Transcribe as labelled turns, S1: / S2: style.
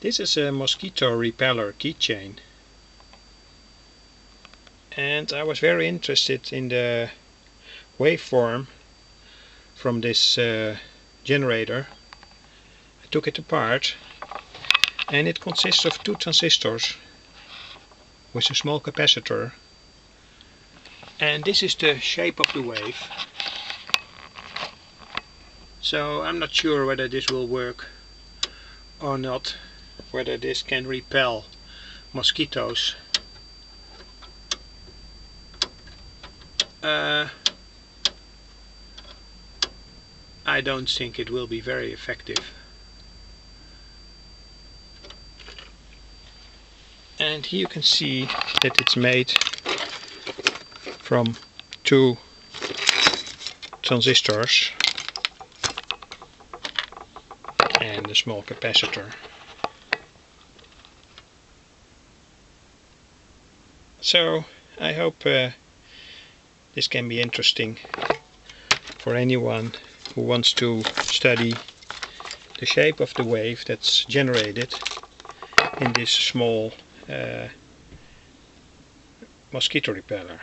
S1: This is a mosquito repeller keychain, and I was very interested in the waveform from this generator. I took it apart, and it consists of two transistors with a small capacitor, and this is the shape of the wave. So I'm not sure whether this will work or not, whether this can repel mosquitoes. I don't think it will be very effective. And here you can see that it's made from two transistors and a small capacitor. So I hope this can be interesting for anyone who wants to study the shape of the wave that's generated in this small mosquito repeller.